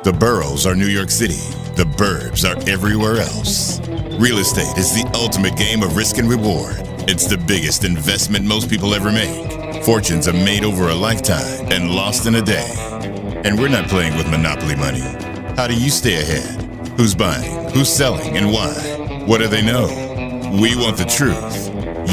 The boroughs are New York City. The burbs are everywhere else. Real estate is the ultimate game of risk and reward. It's the biggest investment most people ever make. Fortunes are made over a lifetime and lost in a day. And we're not playing with monopoly money. How do you stay ahead? Who's buying? Who's selling? And why? What do they know? We want the truth.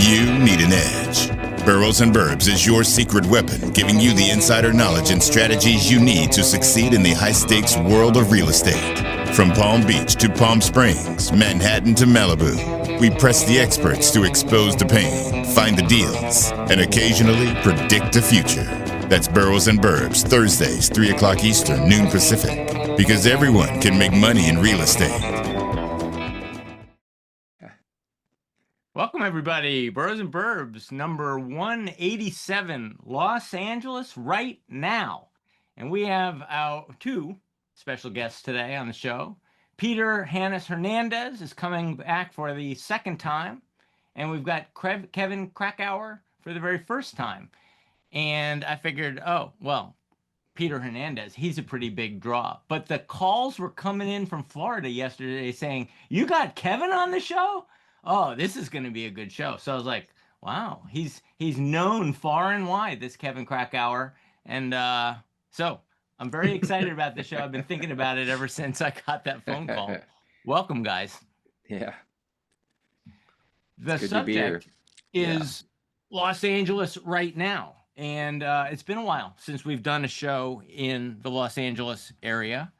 You need an edge. Boroughs and Burbs is your secret weapon, giving you the insider knowledge and strategies you need to succeed in the high-stakes world of real estate. From Palm Beach to Palm Springs, Manhattan to Malibu, we press the experts to expose the pain, find the deals, and occasionally predict the future. That's Boroughs and Burbs, Thursdays, 3 o'clock Eastern, noon Pacific. Because everyone can make money in real estate. Welcome, everybody. Boroughs and Burbs, number 187, Los Angeles right now. And we have our two special guests today on the show. Peter Hernandez is coming back for the second time. And we've got Kevin Krakower for the very first time. And I figured, oh, well, Peter Hernandez, he's a pretty big draw. But the calls were coming in from Florida yesterday saying, you got Kevin on the show? Oh, this is going to be a good show. So I was like, wow, he's known far and wide, this Kevin Krakower. And so I'm very excited about the show. I've been thinking about it ever since I got that phone call. Welcome, guys. Yeah. The subject is Los Angeles right now. And it's been a while since we've done a show in the Los Angeles area.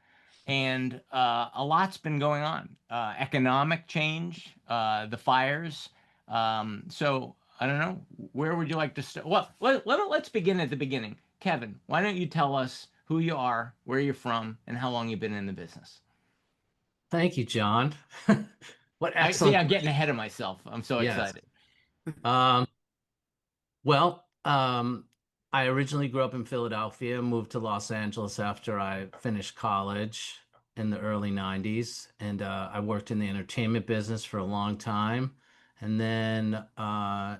And a lot's been going on. Economic change, the fires. So I don't know. Where would you like to start? Well, let's begin at the beginning. Kevin, why don't you tell us who you are, where you're from, and how long you've been in the business? Thank you, John. What I excellent. see, I'm getting ahead of myself. I'm so excited. I originally grew up in Philadelphia, moved to Los Angeles after I finished college in the early 90s. And I worked in the entertainment business for a long time. And then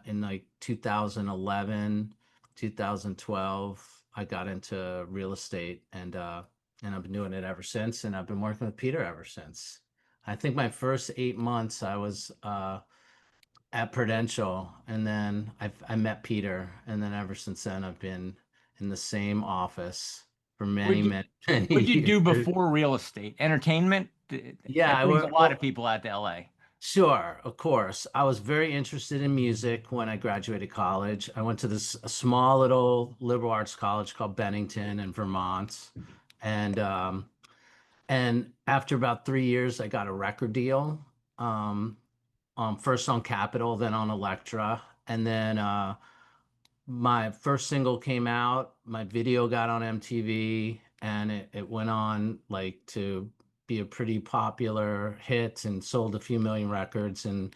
in like 2011, 2012, I got into real estate and I've been doing it ever since. And I've been working with Peter ever since. I think my first 8 months I was at Prudential, and then I met Peter, and then ever since then I've been in the same office for many What did you do before real estate? Entertainment? Yeah, that brings a lot of people out to LA. Sure, of course. I was very interested in music when I graduated college. I went to a small little liberal arts college called Bennington in Vermont, and after about 3 years, I got a record deal. First on Capitol, then on Elektra. And then my first single came out, my video got on MTV, and it went on like to be a pretty popular hit and sold a few million records and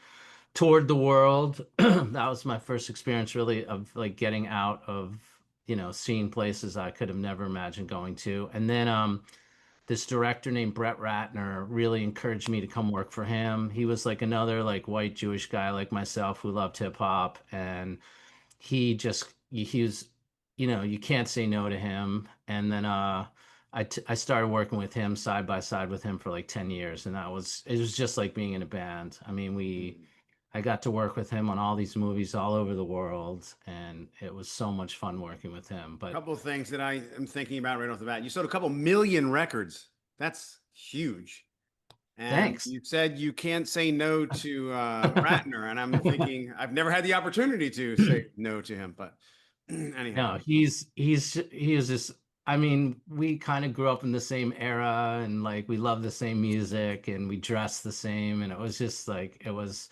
toured the world. That was my first experience really of like getting out of, seeing places I could have never imagined going to. And then this director named Brett Ratner really encouraged me to come work for him. He was like another like white Jewish guy like myself who loved hip hop, and he was, you can't say no to him. And then I started working with him side by side with him for like 10 years, and it was just like being in a band. I mean, I got to work with him on all these movies all over the world, and it was so much fun working with him. But a couple of things that I am thinking about right off the bat. You sold a couple million records. That's huge. And thanks. You said you can't say no to Ratner, and I'm thinking I've never had the opportunity to say no to him. But anyhow, no, he is just. I mean, we kind of grew up in the same era, and like we love the same music, and we dressed the same, and it was just like it was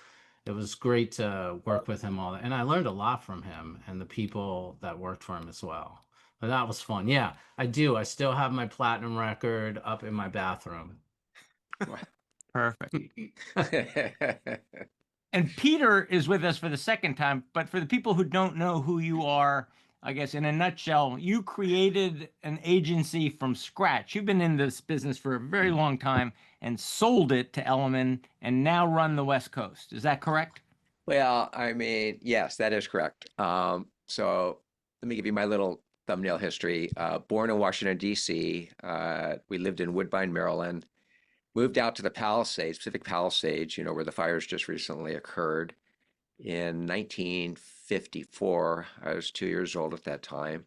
great to work with him all that. And I learned a lot from him and the people that worked for him as well. But that was fun. Yeah, I do. I still have my platinum record up in my bathroom. Perfect. And Peter is with us for the second time, but for the people who don't know who you are, I guess in a nutshell, you created an agency from scratch. You've been in this business for a very long time and sold it to Elliman and now run the West Coast. Is that correct? Well, I mean, yes, that is correct. So let me give you my little thumbnail history. Born in Washington, D.C. We lived in Woodbine, Maryland. Moved out to the Palisades, Pacific Palisades, where the fires just recently occurred in 1954. I was 2 years old at that time.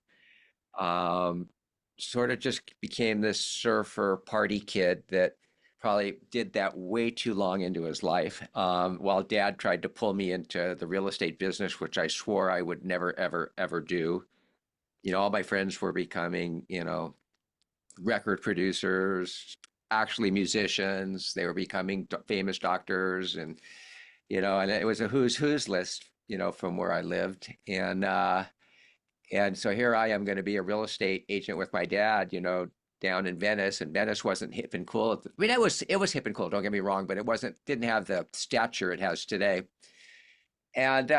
Sort of just became this surfer party kid that probably did that way too long into his life. While dad tried to pull me into the real estate business, which I swore I would never, ever, ever do. All my friends were becoming, record producers, actually musicians. They were becoming famous doctors, and it was a who's list, from where I lived, and so here I am going to be a real estate agent with my dad, down in Venice, and Venice wasn't hip and cool. I mean, it was hip and cool. Don't get me wrong, but it didn't have the stature it has today. And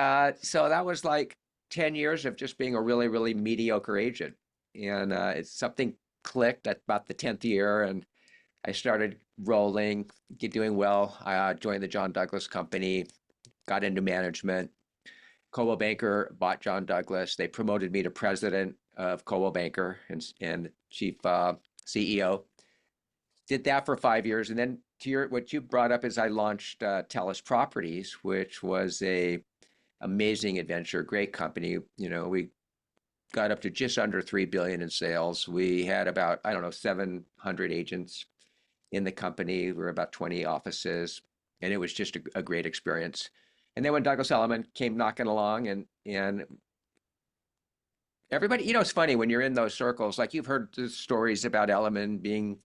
so that was like 10 years of just being a really, really mediocre agent. And it's something clicked at about the 10th year, and I started rolling, doing well. I joined the John Douglas Company, got into management. Coldwell Banker bought John Douglas. They promoted me to president of Coldwell Banker and chief CEO. Did that for 5 years, and then what you brought up is I launched Telus Properties, which was a amazing adventure, great company. We got up to just under 3 billion in sales. We had about, I don't know, 700 agents in the company. We were about 20 offices, and it was just a great experience. And then when Douglas Elliman came knocking along, and everybody, it's funny when you're in those circles, like you've heard the stories about Elliman being,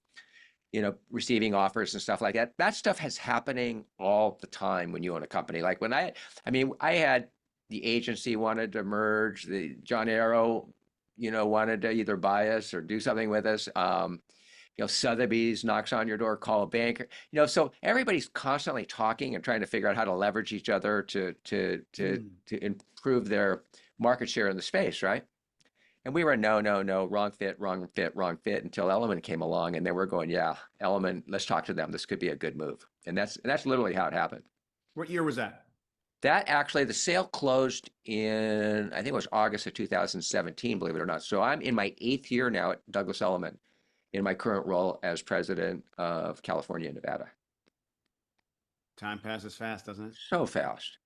receiving offers and stuff like that. That stuff is happening all the time when you own a company. Like when I had the agency wanted to merge, the John Arrow, wanted to either buy us or do something with us. Sotheby's knocks on your door, call a banker. So everybody's constantly talking and trying to figure out how to leverage each other to improve their market share in the space, right? And we were no, wrong fit, until Elliman came along, and then we're going, yeah, Elliman, let's talk to them. This could be a good move, and that's literally how it happened. What year was that? That actually, the sale closed in, I think it was August of 2017, believe it or not. So I'm in my 8th year now at Douglas Elliman, in my current role as president of California and Nevada. Time passes fast, doesn't it? So fast.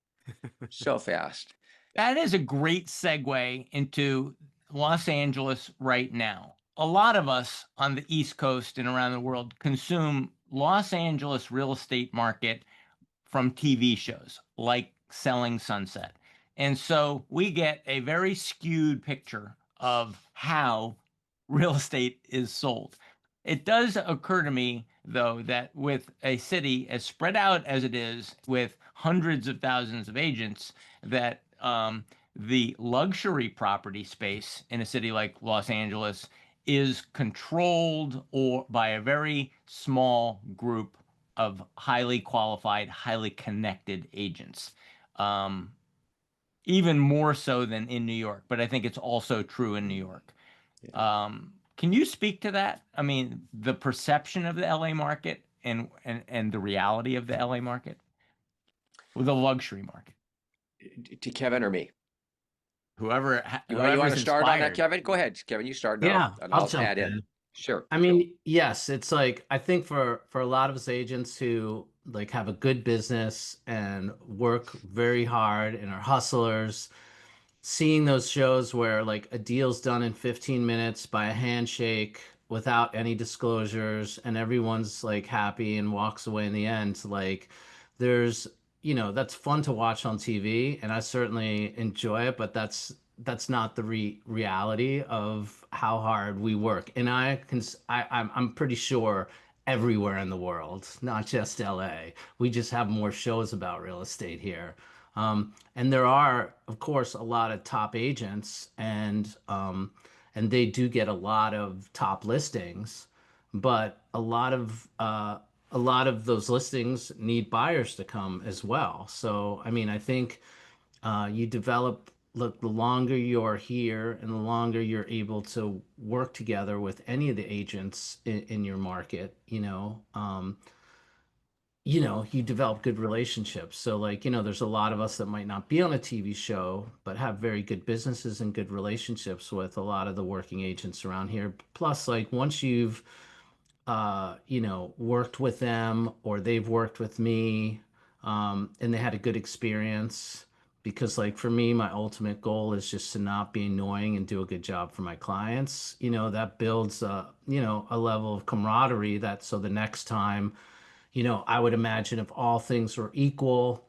So fast. That is a great segue into Los Angeles right now. A lot of us on the East Coast and around the world consume Los Angeles real estate market from TV shows like Selling Sunset. And so we get a very skewed picture of how real estate is sold. It does occur to me, though, that with a city as spread out as it is, with hundreds of thousands of agents, that the luxury property space in a city like Los Angeles is controlled or by a very small group of highly qualified, highly connected agents. Even more so than in New York, but I think it's also true in New York. Yeah. Can you speak to that? I mean, the perception of the LA market and the reality of the LA market, with the luxury market. To Kevin or me? You want to start on that, Kevin? Go ahead, Kevin. You start. Yeah, I'll jump add in. Sure. I mean, yes, it's like I think for a lot of us agents who like have a good business and work very hard and are hustlers, seeing those shows where like a deal's done in 15 minutes by a handshake without any disclosures and everyone's like happy and walks away in the end, like there's, that's fun to watch on TV and I certainly enjoy it, but that's not the reality of how hard we work. And I'm pretty sure everywhere in the world, not just LA. We just have more shows about real estate here. And there are, of course, a lot of top agents, and they do get a lot of top listings, but a lot of those listings need buyers to come as well. So, I mean, I think you develop. Look, the longer you're here and the longer you're able to work together with any of the agents in your market, you know, you develop good relationships. So like, you know, there's a lot of us that might not be on a TV show, but have very good businesses and good relationships with a lot of the working agents around here. Plus, like once you've, you know, worked with them or they've worked with me, and they had a good experience. Because like for me, my ultimate goal is just to not be annoying and do a good job for my clients. You know, that builds you know, a level of camaraderie that so the next time, you know, I would imagine if all things were equal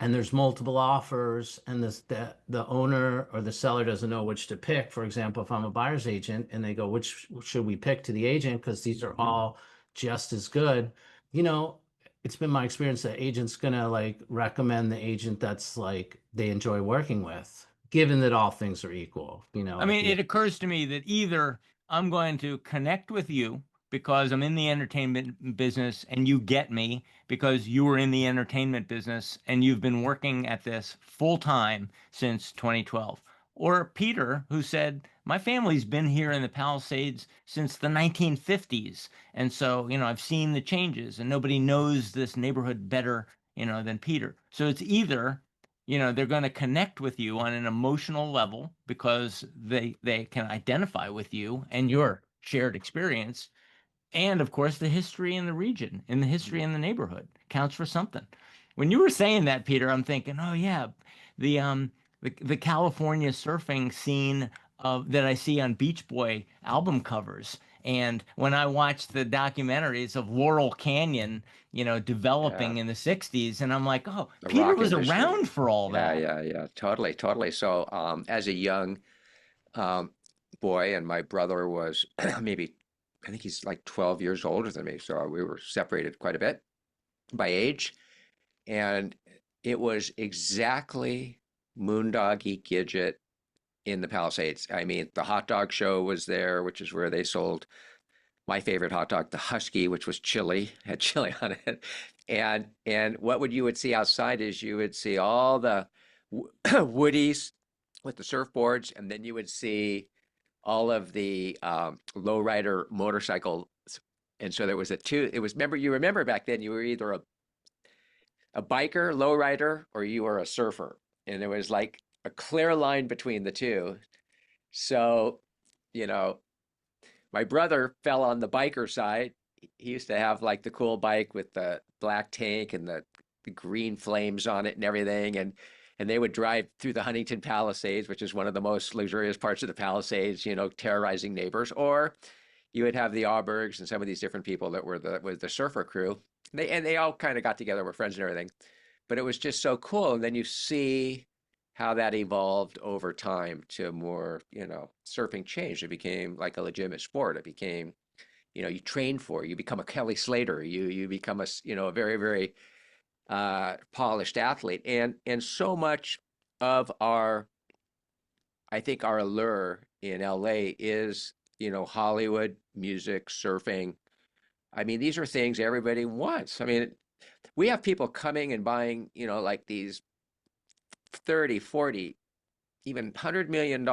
and there's multiple offers and the owner or the seller doesn't know which to pick. For example, if I'm a buyer's agent and they go, which should we pick to the agent? Because these are all just as good. You know, it's been my experience that agent's gonna like recommend the agent that's like they enjoy working with, given that all things are equal, you know, I at mean, the it occurs to me that either I'm going to connect with you because I'm in the entertainment business and you get me because you were in the entertainment business and you've been working at this full time since 2012. Or Peter, who said, my family's been here in the Palisades since the 1950s. And so, you know, I've seen the changes and nobody knows this neighborhood better, you know, than Peter. So it's either, you know, they're going to connect with you on an emotional level because they can identify with you and your shared experience, and of course the history in the region and the history in the neighborhood counts for something. When you were saying that, Peter, I'm thinking, oh yeah, the California surfing scene that I see on Beach Boy album covers. And when I watch the documentaries of Laurel Canyon, you know, Yeah. developing in the 60s, and I'm like, oh, The Peter rock was industry. around for all Yeah, that. yeah, yeah. Totally, totally. So, as a young um, boy, and my brother was maybe, I think he's like 12 years older than me. So we were separated quite a bit by age. And it was exactly Moondoggie Gidget in the Palisades. I mean, the hot dog show was there, which is where they sold my favorite hot dog, the Husky, which was chili, had chili on it. And what would you would see outside is you would see all the woodies with the surfboards, and then you would see all of the lowrider motorcycles. And so there was a two. It was remember you remember back then you were either a biker, lowrider, or you were a surfer, and there was like a clear line between the two. So, you know, my brother fell on the biker side. He used to have like the cool bike with the black tank and the green flames on it and everything. And they would drive through the Huntington Palisades, which is one of the most luxurious parts of the Palisades, you know, terrorizing neighbors. Or you would have the Aubergs and some of these different people that were the surfer crew. They all kind of got together, were friends and everything. But it was just so cool. And then you see how that evolved over time to more, you know, surfing changed. It became like a legitimate sport. It became, you know, you train for it. You become a Kelly Slater. You become you know, a very, very polished athlete. And so much of I think our allure in LA is, you know, Hollywood, music, surfing. I mean, these are things everybody wants. I mean, we have people coming and buying, you know, like these 30, 40, even $100 million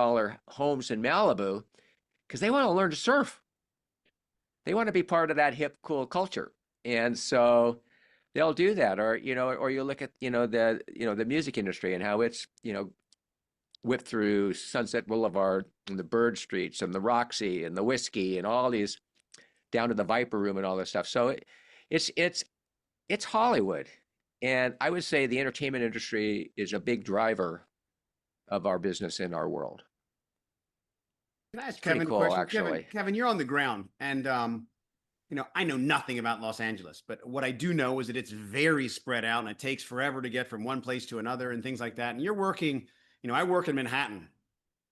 homes in Malibu because they want to learn to surf. They want to be part of that hip, cool culture. And so they'll do that. Or, you know, or you look at, you know, the music industry and how it's, you know, whipped through Sunset Boulevard and the Bird Streets and the Roxy and the Whiskey and all these down to the Viper Room and all this stuff. So it's it's Hollywood. And I would say the entertainment industry is a big driver of our business in our world. Can I ask It's pretty Kevin a cool, question? actually. Kevin, you're on the ground, and you know, I know nothing about Los Angeles, but what I do know is that it's very spread out, and it takes forever to get from one place to another, and things like that. And you're working, you know, I work in Manhattan.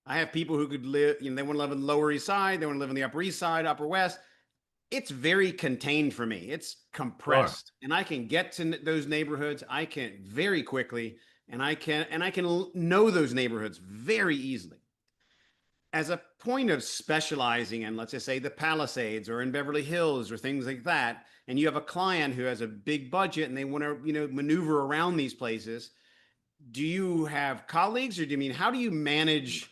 I have people who could live, you know, they want to live on the Lower East Side, they want to live on the Upper East Side, Upper West. It's very contained for me. It's Sure. compressed, and I can get to those neighborhoods. I can very quickly, and I can know those neighborhoods very easily. As a point of specializing in, let's just say, the Palisades or in Beverly Hills or things like that, and you have a client who has a big budget and they want to, you know, maneuver around these places, do you have colleagues, or do you mean, how do you manage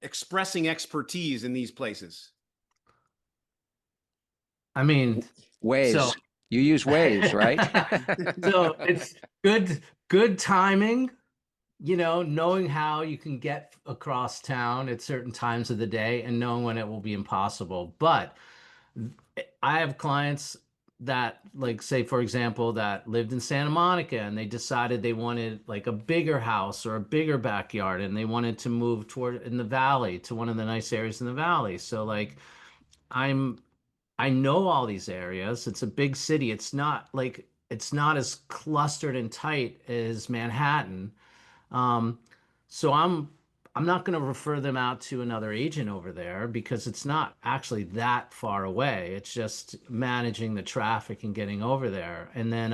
expressing expertise in these places? I mean, so Ways. You use Waze, right? So it's good timing, knowing how you can get across town at certain times of the day and knowing when it will be impossible. But I have clients that, like, say, for example, that lived in Santa Monica and they decided they wanted like a bigger house or a bigger backyard and they wanted to move toward in the valley to one of the nice areas in the valley. So like I'm I know all these areas. It's a big city. It's not as clustered and tight as Manhattan. Um, so I'm not going to refer them out to another agent over there because it's not actually that far away. It's just managing the traffic and getting over there. And then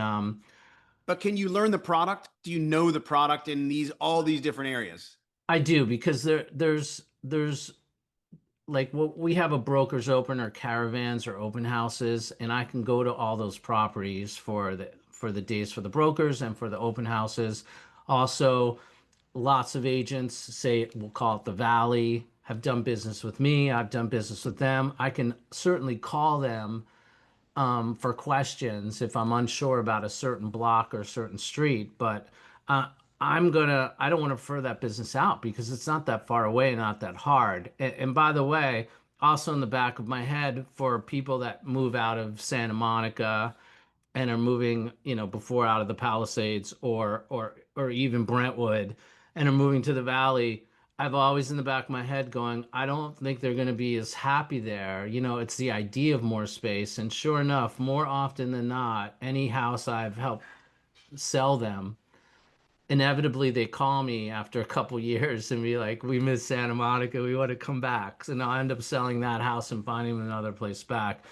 But can you learn the product? Do you know the product in all these different areas? I do because there's like what we have a brokers open or caravans or open houses, and I can go to all those properties for the days for the brokers and for the open houses. Also, lots of agents say we'll call it the Valley have done business with me. I've done business with them. I can certainly call them for questions if I'm unsure about a certain block or a certain street. But uh, I don't want to refer that business out because it's not that far away, not that hard. And by the way, also in the back of my head for people that move out of Santa Monica and are moving, before out of the Palisades or even Brentwood and are moving to the Valley, I've always in the back of my head going, I don't think they're going to be as happy there. It's the idea of more space. And sure enough, more often than not, any house I've helped sell them, inevitably they call me after a couple years and be like, we miss Santa Monica, we want to come back. So now I end up selling that house and finding another place back.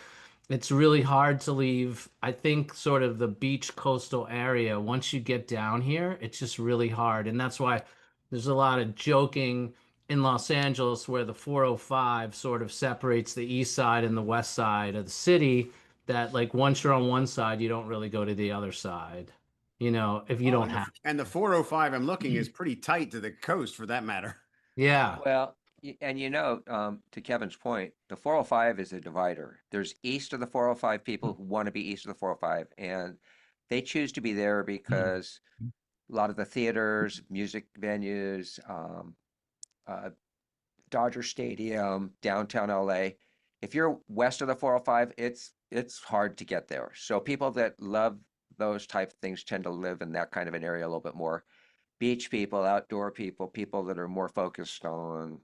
It's really hard to leave, I think, sort of the beach coastal area. Once you get down here, it's just really hard. And that's why there's a lot of joking in Los Angeles where the 405 sort of separates the east side and the west side of the city, that like once you're on one side, you don't really go to the other side, if you Oh, don't have. and the 405 I'm looking is pretty tight to the coast for that matter. Yeah. Well, and to Kevin's point, the 405 is a divider. There's east of the 405 people who want to be east of the 405, and they choose to be there because a lot of the theaters, music venues, uh, Dodger Stadium, downtown LA. If you're west of the 405, it's hard to get there. So people that love those type of things tend to live in that kind of an area a little bit more. Beach people, outdoor people, people that are more focused on,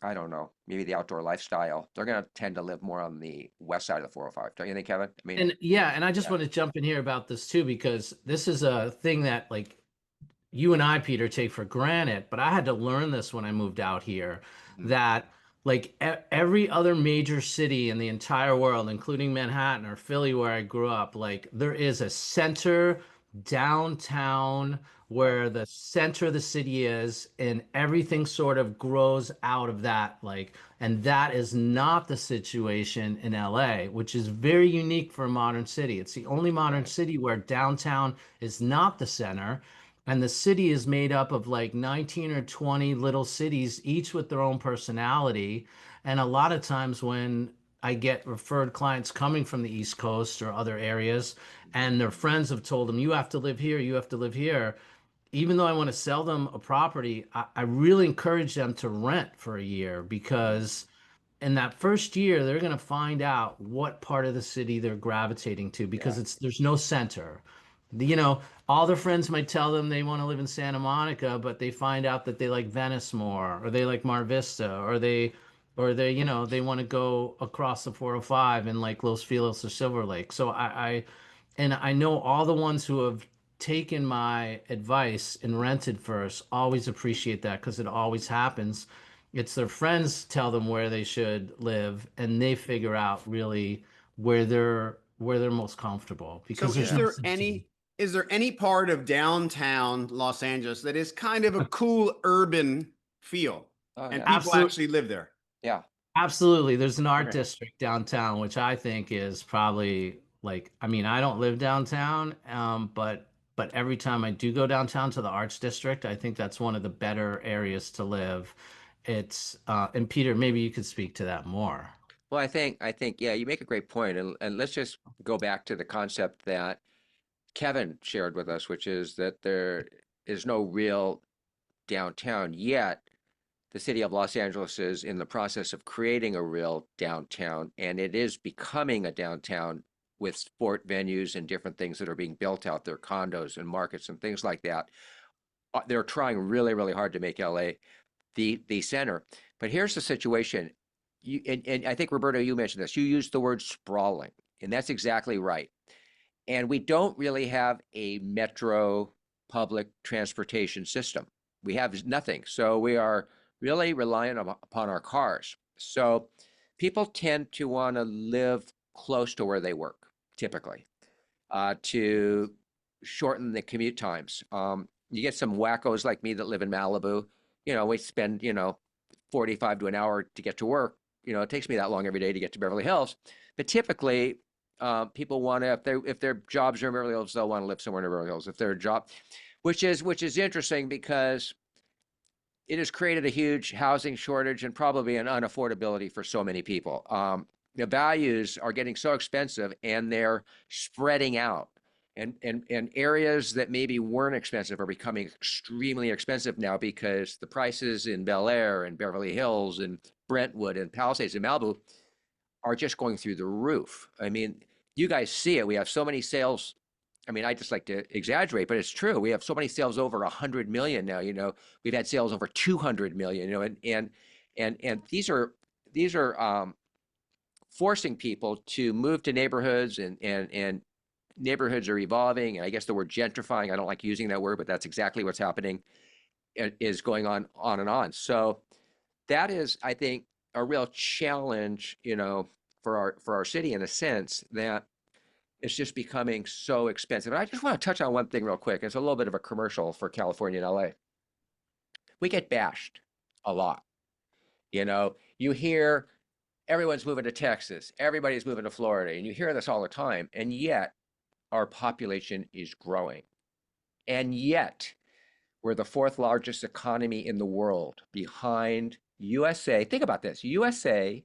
I don't know, maybe the outdoor lifestyle. They're going to tend to live more on the west side of the 405. Don't you think, Kevin? I mean, And yeah, and I just yeah. want to jump in here about this too, because this is a thing that like you and I, Peter, take for granted, but I had to learn this when I moved out here Mhm. that like every other major city in the entire world, including Manhattan or Philly, where I grew up, like there is a center downtown Right. where the center of the city is, and everything sort of grows out of that. Like, and that is not the situation in LA, which is very unique for a modern city. It's the only modern Right. city where downtown is not the center. And the city is made up of like 19 or 20 little cities, each with their own personality. And a lot of times when I get referred clients coming from the East Coast or other areas, and their friends have told them, you have to live here, you have to live here. Even though I want to sell them a property, I really encourage them to rent for a year Mhm. because in that first year, they're going to find out what part of the city they're gravitating to because Yeah. there's no center. You know, all their friends might tell them they want to live in Santa Monica, but they find out that they like Venice more, or they like Mar Vista, they want to go across the 405 in like Los Feliz or Silver Lake. So and I know all the ones who have taken my advice and rented first always appreciate that because it always happens. It's their friends tell them where they should live, and they figure out really where they're most comfortable So because there's no center. is there any part of downtown Los Angeles that is kind of a cool urban feel Oh, and yeah. people Absolutely, actually live there? Yeah. absolutely. There's an art Okay. district downtown, which I think is probably like, I mean, I don't live downtown, but every time I do go downtown to the arts district, I think that's one of the better areas to live. And Peter, maybe you could speak to that more. Well, I think, yeah, you make a great point, and let's just go back to the concept that Kevin shared with us, which is that there is no real downtown yet. The city of Los Angeles is in the process of creating a real downtown, and it is becoming a downtown with sport venues and different things that are being built out there, condos and markets and things like that. They're trying really, really hard to make LA the center. But here's the situation. And I think, Roberto, you mentioned this. You used the word sprawling, and that's exactly right. And we don't really have a metro public transportation system. We have nothing. So we are really reliant upon our cars. So people tend to want to live close to where they work, typically, to shorten the commute times. You get some wackos like me that live in Malibu. We spend, 45 to an hour to get to work. It takes me that long every day to get to Beverly Hills. But typically, people want to, if their jobs are in Beverly Hills, they'll want to live somewhere in Beverly Hills. If their job, which is interesting because it has created a huge housing shortage and probably an unaffordability for so many people. The values are getting so expensive and they're spreading out. And areas that maybe weren't expensive are becoming extremely expensive now because the prices in Bel Air and Beverly Hills and Brentwood and Palisades and Malibu are just going through the roof. I mean, you guys see it. We have so many sales. I mean, I just like to exaggerate, but it's true. We have so many sales over 100 million now. We've had sales over 200 million. And these are forcing people to move to neighborhoods, and neighborhoods are evolving. And I guess the word gentrifying, I don't like using that word, but that's exactly what's happening. It is going on and on. So that is, I think, a real challenge, for our city, in a sense that it's just becoming so expensive. And I just want to touch on one thing real quick. It's a little bit of a commercial for California and LA. We get bashed a lot. You hear everyone's moving to Texas, everybody's moving to Florida, and you hear this all the time. And yet our population is growing. And yet we're the fourth largest economy in the world, behind USA. Think about this: USA,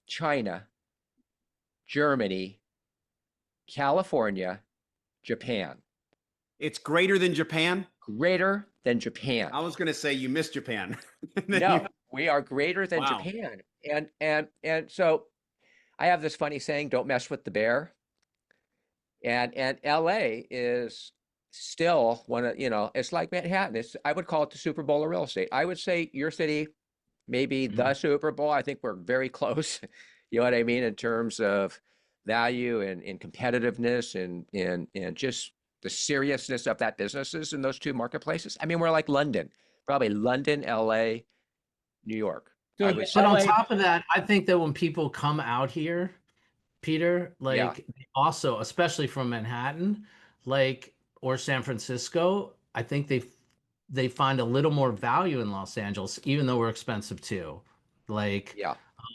China, Germany, California, Japan. It's greater than Japan. Greater than Japan. I was going to say you missed Japan. No, we are greater than Wow. Japan. And so I have this funny saying, don't mess with the bear. And LA is still one of, it's like Manhattan. I would call it the Super Bowl of real estate. I would say your city, maybe the Super Bowl. I think we're very close. You know what I mean? In terms of value and competitiveness and just the seriousness of that businesses in those two marketplaces. I mean, we're like London, probably London, LA, New York. But on top of that, I think that when people come out here, Peter, also, especially from Manhattan, or San Francisco, I think they find a little more value in Los Angeles, even though we're expensive too.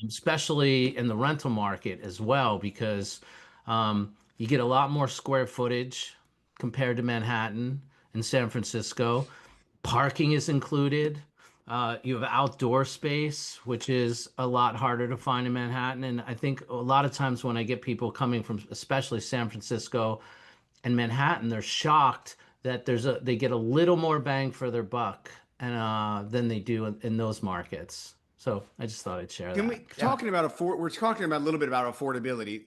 Especially in the rental market as well, because you get a lot more square footage compared to Manhattan and San Francisco. Parking is included. You have outdoor space, which is a lot harder to find in Manhattan. And I think a lot of times when I get people coming from especially San Francisco and Manhattan, they're shocked that they get a little more bang for their buck than they do in those markets. So I just thought I'd share that. We're talking about a little bit about affordability.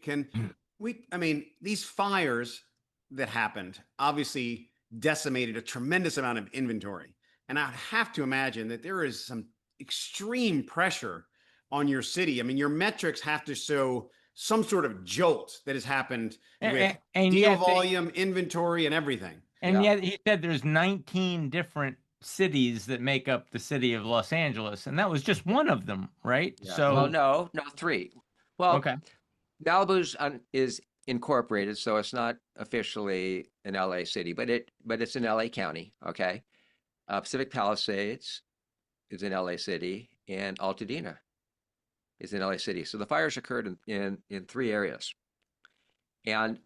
I mean, these fires that happened obviously decimated a tremendous amount of inventory. And I have to imagine that there is some extreme pressure on your city. I mean, your metrics have to show some sort of jolt that has happened with deal volume, inventory, and everything. And yet he said there's 19 different cities that make up the city of Los Angeles, and that was just one of them, right? Yeah. So, well, no, 3. Well, okay. Malibu's is incorporated, so it's not officially an LA city, but it's in LA County. Okay. Pacific Palisades is in LA City, and Altadena is in LA City. So the fires occurred in 3 areas. And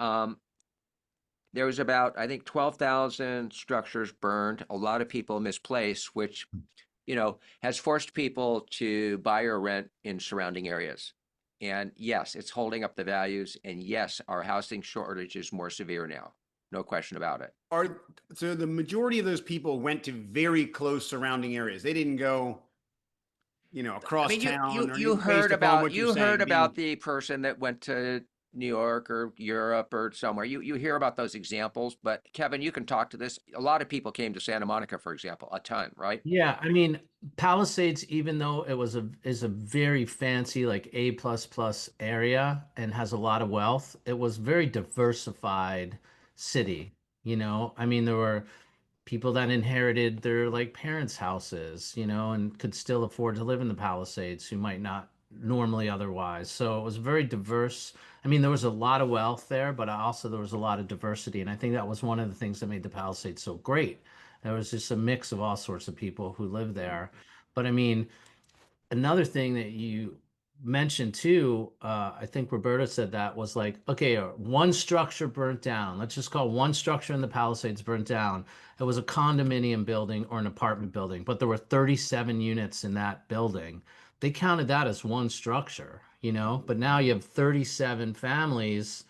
there was about, I think, 12,000 structures burned, a lot of people misplaced, which has forced people to buy or rent in surrounding areas. And yes, it's holding up the values. And yes, our housing shortage is more severe now. No question about it. So the majority of those people went to very close surrounding areas. They didn't go, across town, or you based upon what you're heard saying. about the person that went to New York or Europe or somewhere. You hear about those examples, but Kevin, you can talk to this. A lot of people came to Santa Monica, for example, a ton, right? Yeah, I mean, Palisades, even though it was is a very fancy like A plus plus area and has a lot of wealth, it was very diversified city. I mean, there were people that inherited their like parents' houses, and could still afford to live in the Palisades who might not normally otherwise. So it was very diverse. I mean, there was a lot of wealth there, but also there was a lot of diversity. And I think that was one of the things that made the Palisades so great. There was just a mix of all sorts of people who lived there. But I mean, another thing that you mentioned too, I think Roberta said that was like, okay, one structure burnt down. Let's just call one structure in the Palisades burnt down. It was a condominium building or an apartment building, but there were 37 units in that building. They counted that as one structure, but now you have 37 families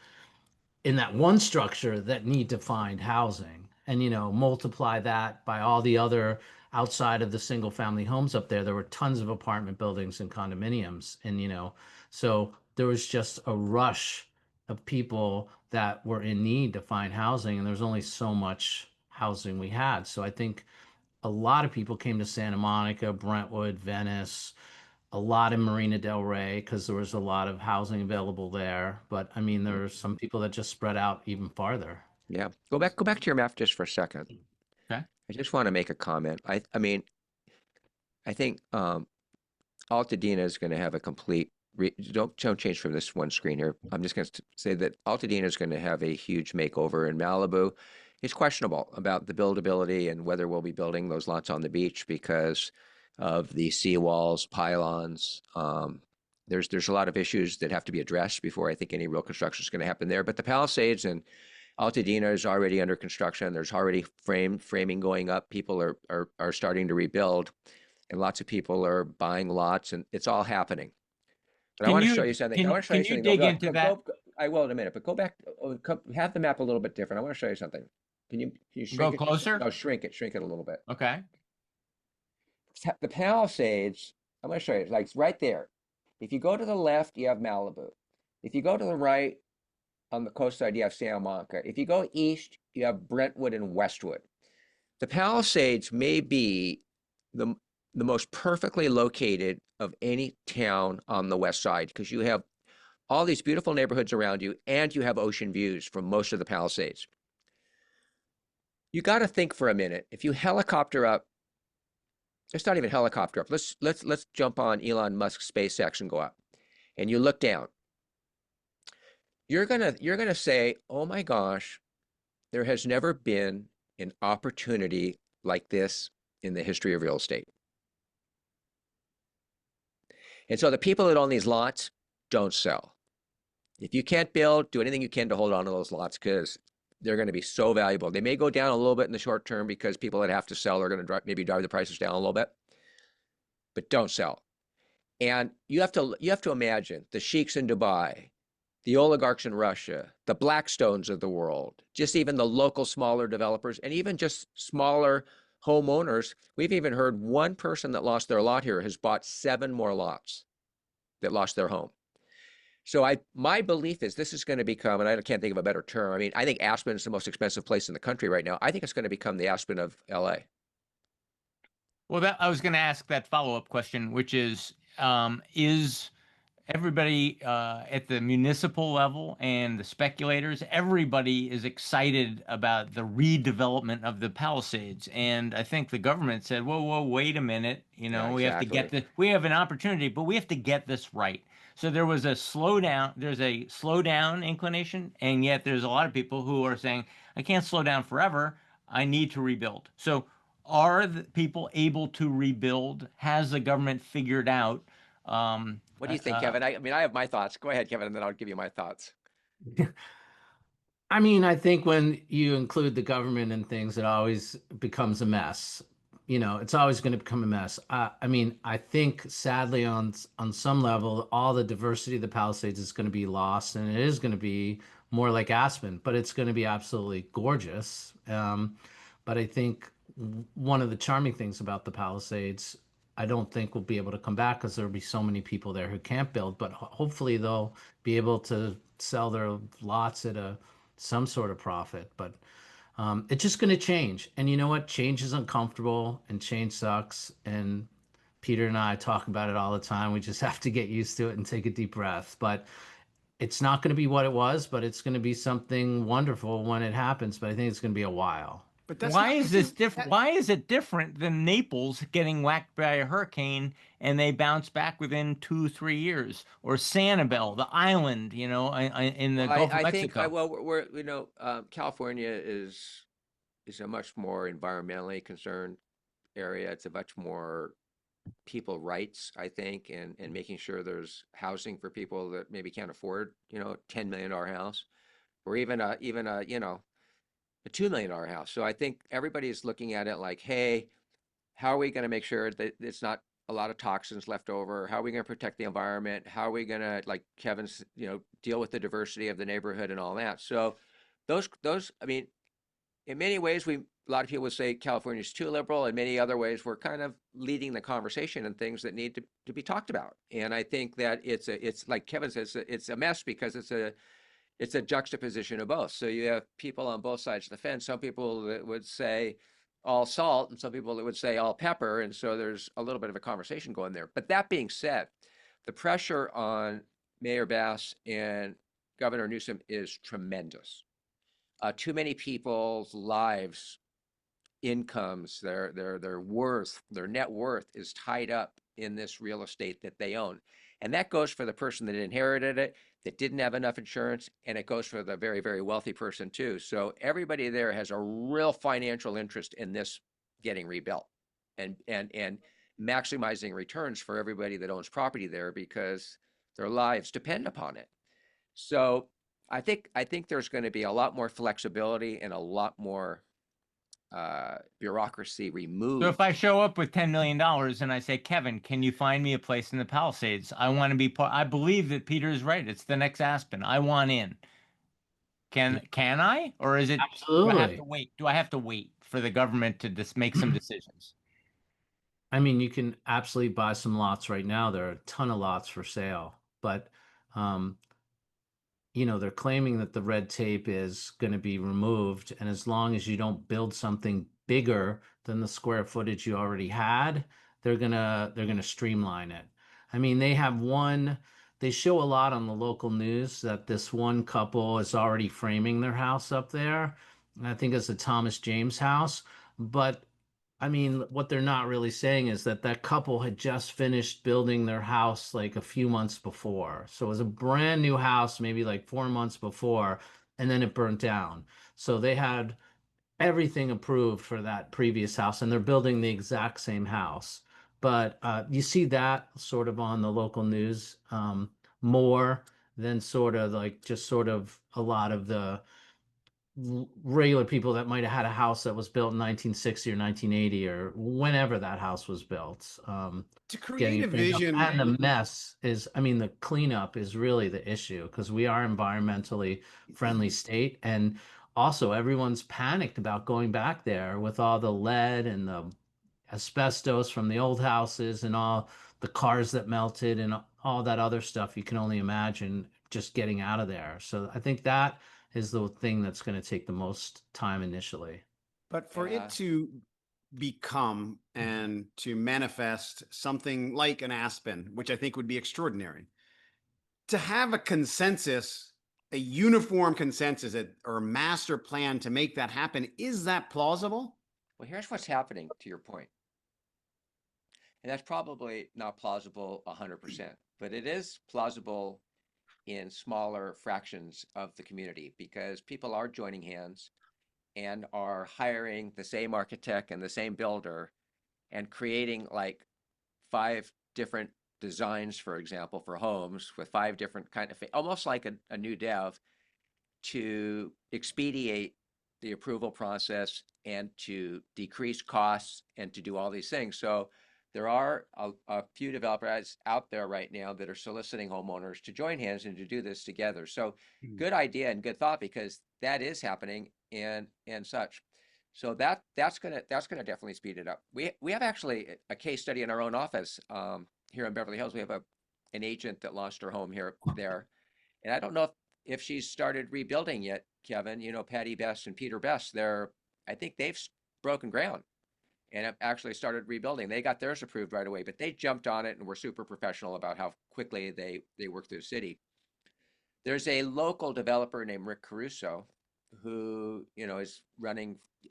in that one structure that need to find housing, and multiply that by all the other outside of the single family homes up there were tons of apartment buildings and condominiums, and so there was just a rush of people that were in need to find housing, and there's only so much housing we had. So I think a lot of people came to Santa Monica, Brentwood, Venice, a lot in Marina Del Rey because there was a lot of housing available there. But I mean, there are some people that just spread out even farther. Yeah. Go back to your map just for a second. Okay. I just want to make a comment. I mean, I think Altadena is going to have a complete don't change from this one screen here. I'm just going to say that Altadena is going to have a huge makeover in Malibu. It's questionable about the buildability and whether we'll be building those lots on the beach because of the seawalls, pylons. There's a lot of issues that have to be addressed before I think any real construction is going to happen there. But the Palisades and Altadena is already under construction. There's already framing going up. People are starting to rebuild, and lots of people are buying lots, and it's all happening. But I want to show you something. I want to show you Can you something. dig into that? I will in a minute, but go back. Have the map a little bit different. I want to show you something. Can you shrink it? Go closer? No, shrink it a little bit. Okay. The Palisades, I'm going to show you, like right there. If you go to the left, you have Malibu. If you go to the right, on the coast side, you have Santa Monica. If you go east, you have Brentwood and Westwood. The Palisades may be the most perfectly located of any town on the west side because you have all these beautiful neighborhoods around you and you have ocean views from most of the Palisades. You got to think for a minute. If you helicopter up, it's not even helicopter up. Let's jump on Elon Musk's SpaceX and go up. And you look down. You're gonna say, "Oh my gosh, there has never been an opportunity like this in the history of real estate." And so the people that own these lots don't sell. If you can't build, do anything you can to hold on to those lots because they're going to be so valuable. They may go down a little bit in the short term because people that have to sell are going to maybe drive the prices down a little bit, but don't sell. And you have to imagine the sheiks in Dubai, the oligarchs in Russia, the Blackstones of the world, just even the local smaller developers, and even just smaller homeowners. We've even heard one person that lost their lot here has bought 7 more lots that lost their home. So my belief is this is going to become, and I can't think of a better term. I mean, I think Aspen is the most expensive place in the country right now. I think it's going to become the Aspen of LA. Well, I was going to ask that follow-up question, which is everybody at the municipal level and the speculators, everybody is excited about the redevelopment of the Palisades. And I think the government said, whoa, wait a minute. Yeah, we have to get exactly. we have an opportunity, but we have to get this right. So there was a slowdown. There's a slowdown inclination. And yet there's a lot of people who are saying, I can't slow down forever. I need to rebuild. So are the people able to rebuild? Has the government figured out What do you think, Kevin? I mean, I have my thoughts. Go ahead, Kevin, and then I'll give you my thoughts. I mean, I think when you include the government in things, it always becomes a mess. it's always going to become a mess. I mean, I think sadly on some level, all the diversity of the Palisades is going to be lost, and it is going to be more like Aspen, but it's going to be absolutely gorgeous. But I think one of the charming things about the Palisades, I don't think we'll be able to come back because there'll be so many people there who can't build. But hopefully they'll be able to sell their lots at a some sort of profit. But it's just going to change. And you know what? Change is uncomfortable and change sucks. And Peter and I talk about it all the time. We just have to get used to it and take a deep breath. But it's not going to be what it was, but it's going to be something wonderful when it happens. But I think it's going to be a while. But that's Why not is this different? that- Why is it different than Naples getting whacked by a hurricane and they bounce back within 2, 3 years, or Sanibel, the island, in the Well, Gulf of I think Mexico? well California is a much more environmentally concerned area. It's a much more people rights, I think, and making sure there's housing for people that maybe can't afford, $10 million house, or even a $2 million house. So I think everybody's looking at it like, hey, how are we going to make sure that it's not a lot of toxins left over? How are we going to protect the environment? How are we going to, like Kevin's, deal with the diversity of the neighborhood and all that? So I mean, in many ways, a lot of people would say California's too liberal. In many other ways, we're kind of leading the conversation and things that need to be talked about. And I think that it's like Kevin says, it's a mess because it's a juxtaposition of both. So you have people on both sides of the fence. Some people that would say all salt, and some people that would say all pepper. And so there's a little bit of a conversation going there. But that being said, the pressure on Mayor Bass and Governor Newsom is tremendous. Too many people's lives, incomes, their worth, their net worth is tied up in this real estate that they own. And that goes for the person that inherited it, that didn't have enough insurance, and it goes for the very, very wealthy person too. So everybody there has a real financial interest in this getting rebuilt and maximizing returns for everybody that owns property there because their lives depend upon it. So I think there's going to be a lot more flexibility and a lot more bureaucracy So removed. if I show up with $10 million and I say, Kevin, can you find me a place in the Palisades? I want to be part. I believe that Peter is right. It's the next Aspen. I want in. Can I? Or is it, do I have to Absolutely. wait? Do I have to wait for the government to just make some decisions? I mean, you can absolutely buy some lots right now. There are a ton of lots for sale, but um, they're claiming that the red tape is going to be removed, and as long as you don't build something bigger than the square footage you already had, they're gonna streamline it. I mean, they show a lot on the local news that this one couple is already framing their house up there. And I think it's the Thomas James house, but I mean, what they're not really saying is that that couple had just finished building their house like a few months before. So it was a brand new house, maybe like 4 months before, and then it burnt down. So they had everything approved for that previous house, and they're building the exact same house. But you see that sort of on the local news more than sort of like just sort of a lot of the regular people that might have had a house that was built in 1960 or 1980 or whenever that house was built. to create Getting a it cleaned up. vision. And the mess is, I mean, the cleanup is really the issue because we are environmentally friendly state. And also everyone's panicked about going back there with all the lead and the asbestos from the old houses and all the cars that melted and all that other stuff you can only imagine just getting out of there. So I think that is the thing that's going to take the most time initially. But for Yeah. it to become and to manifest something like an Aspen, which I think would be extraordinary, to have a consensus, a uniform consensus or master plan to make that happen, is that plausible? Well, here's what's happening to your point. And that's probably not plausible 100%, but it is plausible in smaller fractions of the community because people are joining hands and are hiring the same architect and the same builder and creating like 5 different designs, for example, for homes with 5 different kind of, almost like a new dev to expedite the approval process and to decrease costs and to do all these things. So there are a few developers out there right now that are soliciting homeowners to join hands and to do this together. So good idea and good thought, because that is happening and such. So that's gonna definitely speed it up. We have actually a case study in our own office here in Beverly Hills. We have an agent that lost her home there, and I don't know if she's started rebuilding yet, Kevin. You know, Patty Best and Peter Best. I think they've broken ground and have actually started rebuilding. They got theirs approved right away, but they jumped on it and were super professional about how quickly they worked through the city. There's a local developer named Rick Caruso who, you know, is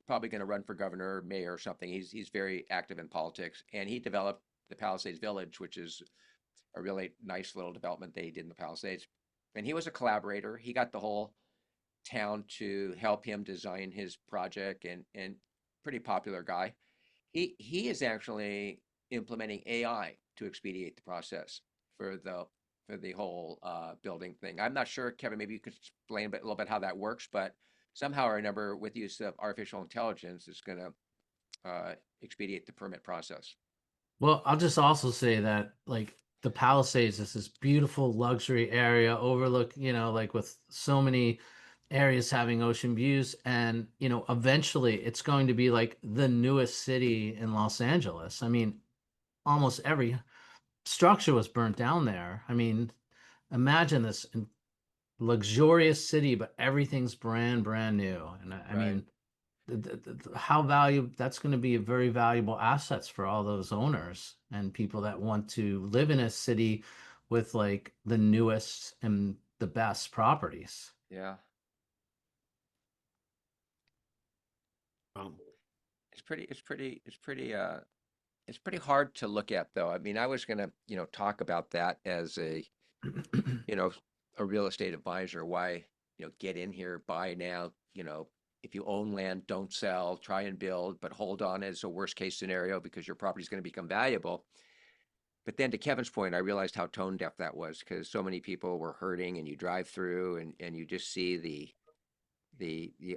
probably going to run for governor or mayor or something. He's very active in politics, and he developed the Palisades Village, which is a really nice little development they did in the Palisades. And he was a collaborator. He got the whole town to help him design his project, and pretty popular guy. He is actually implementing AI to expedite the process for the whole building thing. I'm not sure, Kevin. Maybe you could explain a little bit how that works, but somehow or another, with use of artificial intelligence, is going to expedite the permit process. Well, I'll just also say that like the Palisades is this beautiful luxury area overlook, like with so many areas having ocean views, and eventually it's going to be like the newest city in Los Angeles. I mean, almost every structure was burnt down there. I mean, imagine this luxurious city, but everything's brand new. And I Right. mean, how valuable that's going to be, a very valuable assets for all those owners and people that want to live in a city with like the newest and the best properties. Yeah. Um, It's pretty hard to look at, though. I mean, I was gonna, talk about that as you know, a real estate advisor. Why, get in here, buy now, if you own land, don't sell, try and build, but hold on as a worst case scenario because your property is going to become valuable. But then to Kevin's point, I realized how tone deaf that was, because so many people were hurting, and you drive through and you just see the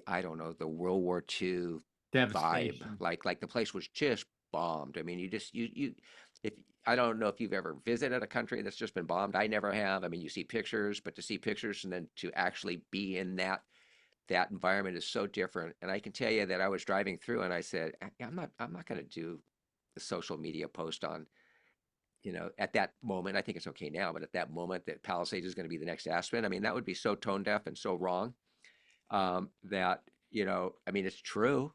I don't know, the World War II vibe. Devastation. Like the place was just bombed. I mean, you if I don't know if you've ever visited a country that's just been bombed. I never have. I mean, you see pictures, but to see pictures and then to actually be in that environment is so different. And I can tell you that I was driving through and I said, I'm not going to do the social media post on, at that moment. I think it's okay now, but at that moment that Palisades is going to be the next Aspen. I mean, that would be so tone deaf and so wrong. That, I mean, it's true.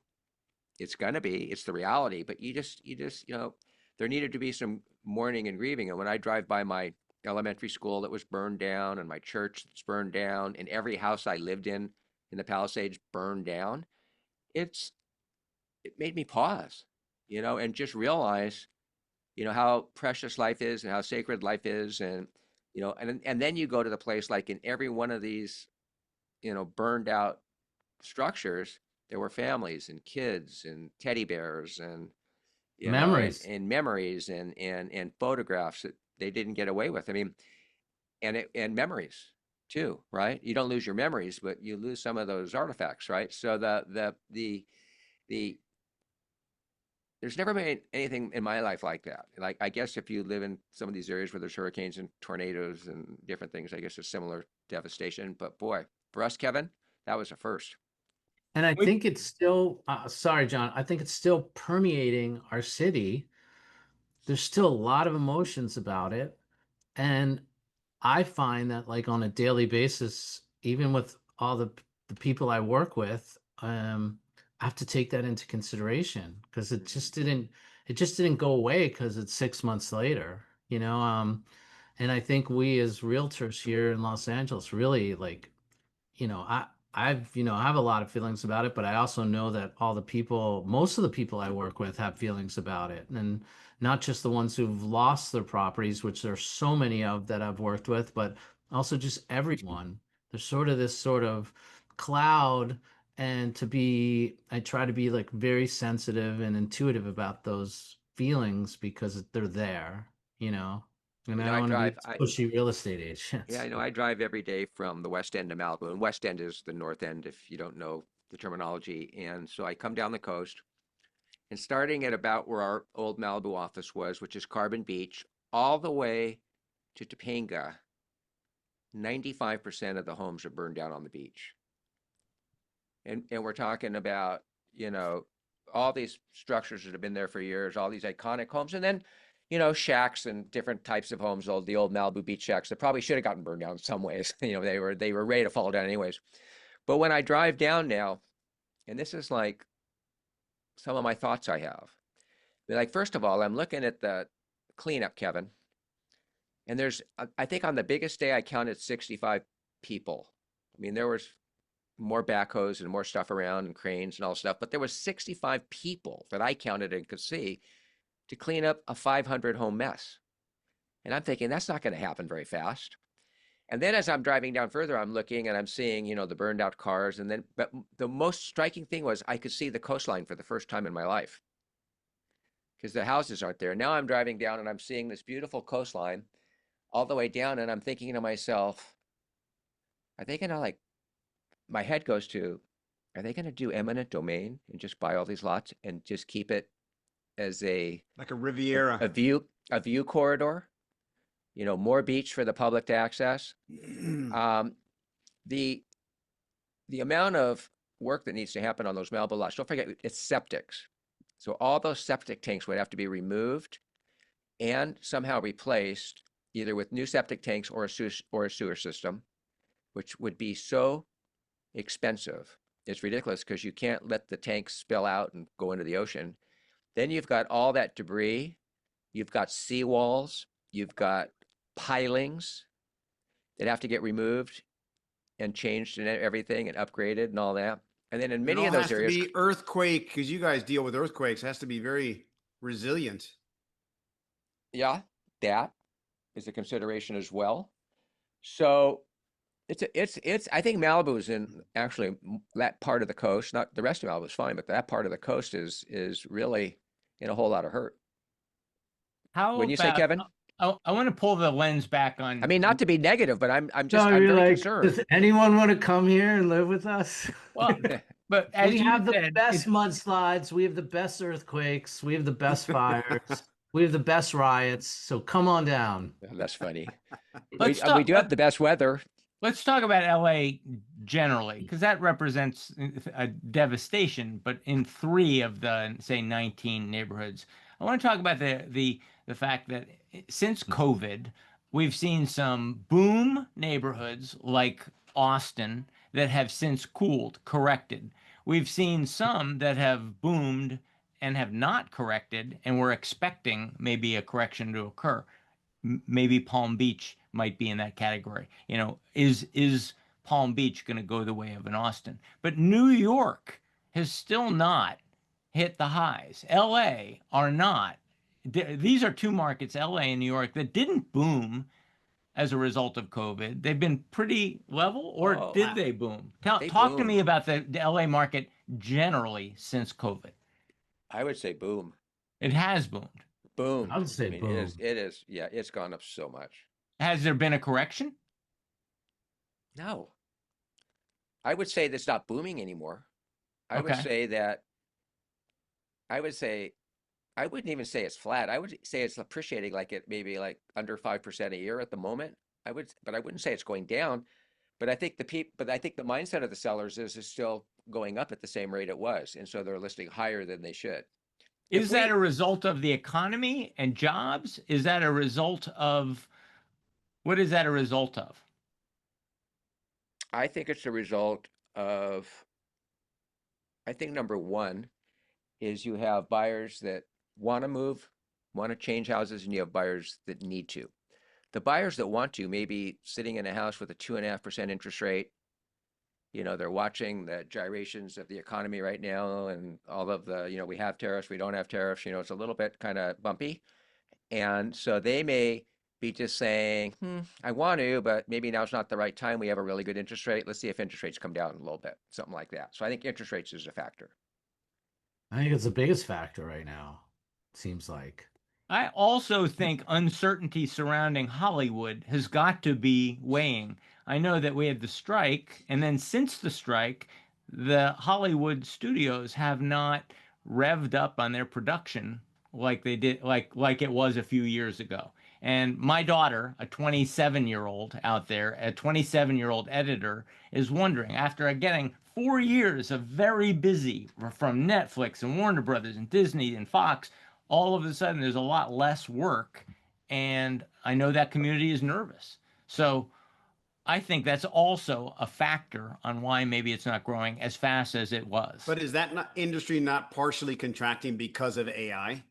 It's going to be, it's the reality, but you just, there needed to be some mourning and grieving. And when I drive by my elementary school that was burned down, and my church that's burned down, and every house I lived in the Palisades burned down, it made me pause, and just realize, how precious life is and how sacred life is. And, and then you go to the place, like in every one of these, burned out structures, there were families and kids and teddy bears and, Memories. and memories and photographs that they didn't get away with. I mean, and memories too, right? You don't lose your memories, but you lose some of those artifacts, right? So the there's never been anything in my life like that. Like, I guess if you live in some of these areas where there's hurricanes and tornadoes and different things, I guess it's similar devastation. But boy, for us, Kevin, that was a first. And I Wait. think it's still, sorry, John, I think it's still permeating our city. There's still a lot of emotions about it. And I find that like on a daily basis, even with all the people I work with, I have to take that into consideration because it just didn't go away because it's 6 months later, and I think we as realtors here in Los Angeles really like, I have a lot of feelings about it, but I also know that most of the people I work with have feelings about it, and not just the ones who've lost their properties, which there's so many of that I've worked with, but also just everyone. There's sort of this sort of cloud, and I try to be like very sensitive and intuitive about those feelings because they're there, and I I don't want to be drive, this pushy real estate yeah, agent. I know. I drive every day from the West End to Malibu, and West End is the North End. If you don't know the terminology. And so I come down the coast, and starting at about where our old Malibu office was, which is Carbon Beach, all the way to Topanga, 95% of the homes are burned down on the beach. And we're talking about, you know, all these structures that have been there for years, all these iconic homes, and then, you know, shacks and different types of homes, the old Malibu beach shacks that probably should have gotten burned down in some ways. You know, they were ready to fall down anyways. But when I drive down now, and this is like some of my thoughts I have. Like, first of all, I'm looking at the cleanup, Kevin, and there's, I think on the biggest day I counted 65 people. I mean, there was more backhoes and more stuff around and cranes and all stuff, but there was 65 people that I counted and could see to clean up a 500 home mess. And I'm thinking that's not going to happen very fast. And then as I'm driving down further, I'm looking and I'm seeing, you know, the burned out cars. And then, but the most striking thing was I could see the coastline for the first time in my life because the houses aren't there. Now I'm driving down and I'm seeing this beautiful coastline all the way down. And I'm thinking to myself, are they going to, like, my head goes to, are they going to do eminent domain and just buy all these lots and just keep it as like a Riviera, a view corridor? You know, more beach for the public to access. The amount of work that needs to happen on those Malibu lots, don't forget, it's septics. So all those septic tanks would have to be removed and somehow replaced either with new septic tanks or a sewer system, which would be so expensive. It's ridiculous because you can't let the tanks spill out and go into the ocean. Then you've got all that debris. You've got seawalls. You've got pilings that have to get removed and changed and everything and upgraded and all that. And then in many of those areas, it has to be earthquake, because you guys deal with earthquakes. It has to be very resilient. yeah, that is a consideration as well. So it's I think Malibu's in actually that part of the coast, not the rest of Malibu's fine, but that part of the coast is really in a whole lot of hurt. How Wouldn't you say, about, Kevin? I want to pull the lens back on. I mean, not to be negative, but I'm So I'm you're very like, concerned. does anyone want to come here and live with us? Well, but as We you have the said, best it's- mudslides. We have the best earthquakes. We have the best fires. We have the best riots. So come on down. That's funny. Let's We talk- do have the best weather. Let's talk about LA generally, because that represents a devastation, but in 3 of the, say, 19 neighborhoods. I want to talk about the fact that since COVID, we've seen some boom neighborhoods like Austin that have since cooled, corrected. We've seen some that have boomed and have not corrected, and we're expecting maybe a correction to occur. Maybe Palm Beach might be in that category. You know, is Palm Beach going to go the way of an Austin? But New York has still not hit the highs. LA are not. These are 2 markets, LA and New York, that didn't boom as a result of COVID. They've been pretty level, or Oh, did they boom? They Talk to boomed. me about the LA market generally since COVID. I would say boom. It has boomed. Boom. I would say mean, boom. It is. Yeah, it's gone up so much. Has there been a correction? No. I would say that's not booming anymore. I would Okay. say that, I wouldn't even say it's flat. I would say it's appreciating, like it maybe like under 5% a year at the moment. But I wouldn't say it's going down. But I think the mindset of the sellers is still going up at the same rate it was. And so they're listing higher than they should. Is that a result of the economy and jobs? Is that a result of, what is that a result of? I think it's a result of, I think number one is you have buyers that want to move, want to change houses, and you have buyers that need to. The buyers that want to may be sitting in a house with a 2.5% interest rate. You know, they're watching the gyrations of the economy right now and all of the, you know, we have tariffs, we don't have tariffs, you know, it's a little bit kind of bumpy. And so they may be just saying, I want to, but maybe now's not the right time. We have a really good interest rate. Let's see if interest rates come down a little bit, something like that. So I think interest rates is a factor. I think it's the biggest factor right now. It seems like. I also think uncertainty surrounding Hollywood has got to be weighing. I know that we had the strike, and then since the strike, the Hollywood studios have not revved up on their production like they did, like it was a few years ago. And my daughter, a 27-year-old out there, a 27-year-old editor, is wondering, after getting 4 years of very busy from Netflix and Warner Brothers and Disney and Fox, all of a sudden there's a lot less work. And I know that community is nervous. So I think that's also a factor on why maybe it's not growing as fast as it was. But is that not industry not partially contracting because of AI?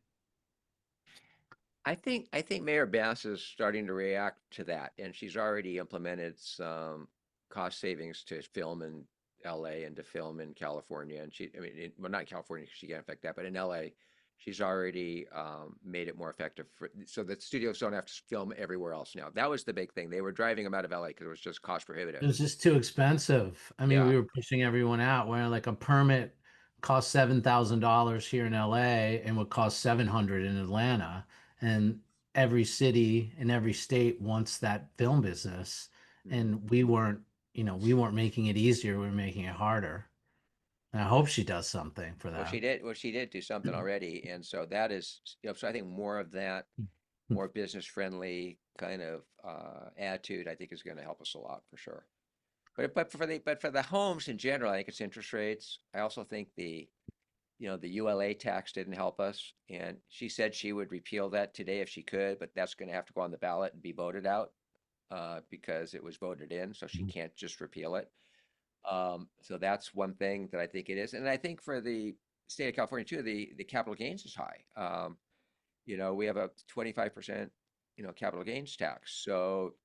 I think Mayor Bass is starting to react to that, and she's already implemented some cost savings to film in LA and to film in California. And well, not in California, 'cause she can't affect that, but in LA, she's already made it more effective so that studios don't have to film everywhere else now. That was the big thing. They were driving them out of LA because it was just cost It prohibitive. was just too expensive. I mean, Yeah. we were pushing everyone out where like a permit cost $7,000 here in LA and would cost 700 in Atlanta. And every city in every state wants that film business. Mhm. And we weren't making it easier, we were making it harder. And I hope she does something for Well, that. she did do something already, and so that is, so I think more of that, more business friendly kind of attitude, I think is going to help us a lot for sure. But for the homes in general, I think it's interest rates. I also think the ULA tax didn't help us, and she said she would repeal that today if she could, but that's going to have to go on the ballot and be voted out because it was voted in, so she can't just repeal it. So that's one thing that I think it is. And I think for the state of California too, the capital gains is high. We have a 25%, capital gains tax. So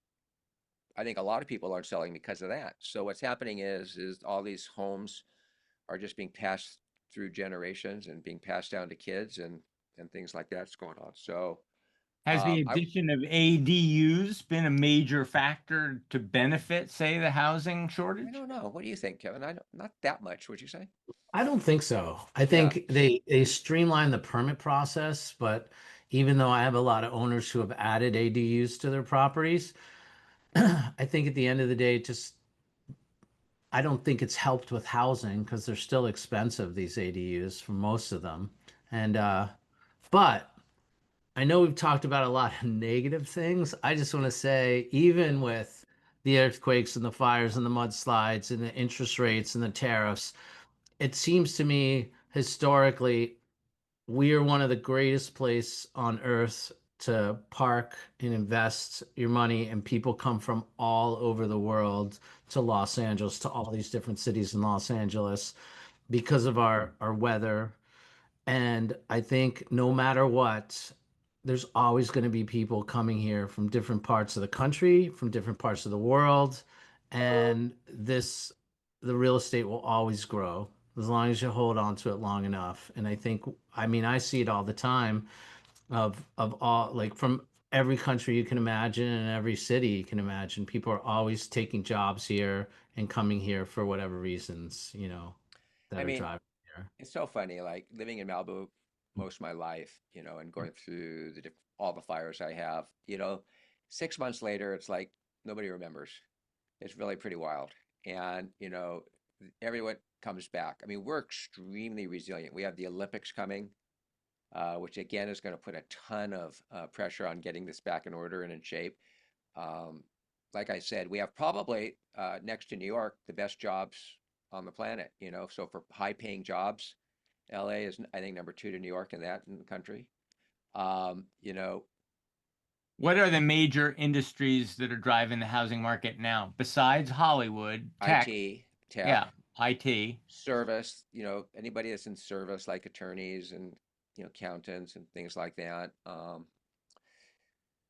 I think a lot of people aren't selling because of that. So what's happening is all these homes are just being passed through generations and being passed down to kids and things like that's going on. So Has the I addition of ADUs been a major factor to benefit, say, the housing shortage? don't know. What do you think, Kevin? I don't, not that much, would you say? I don't think so. I Yeah. think they streamline the permit process, but even though I have a lot of owners who have added ADUs to their properties, I think at the end of the day, just I don't think it's helped with housing because they're still expensive, these ADUs for most of them. And but I know we've talked about a lot of negative things. I just want to say, even with the earthquakes and the fires and the mudslides and the interest rates and the tariffs, it seems to me historically we are one of the greatest place on earth to park and invest your money, and people come from all over the world to Los Angeles, to all these different cities in Los Angeles because of our weather. And I think no matter what, there's always going to be people coming here from different parts of the country, from different parts of the world, and the real estate will always grow as long as you hold on to it long enough. And I mean, I see it all the time of all, like, from every country you can imagine and every city you can imagine. People are always taking jobs here and coming here for whatever reasons, I that are mean, driving here. it's so funny, like living in Malibu most of my life, and going through all the fires I have, 6 months later, it's like nobody remembers. It's really pretty wild. And, everyone comes back. I mean, we're extremely resilient. We have the Olympics coming, which again is going to put a ton of pressure on getting this back in order and in shape. Um, like I said, we have probably next to New York the best jobs on the planet. So for high-paying jobs, LA is I think number two to New York in the country. Um, you know, What are the major industries that are driving the housing market now besides Hollywood? Tech, IT, tech, yeah, IT. service. Anybody that's in service, like attorneys and accountants and things like that.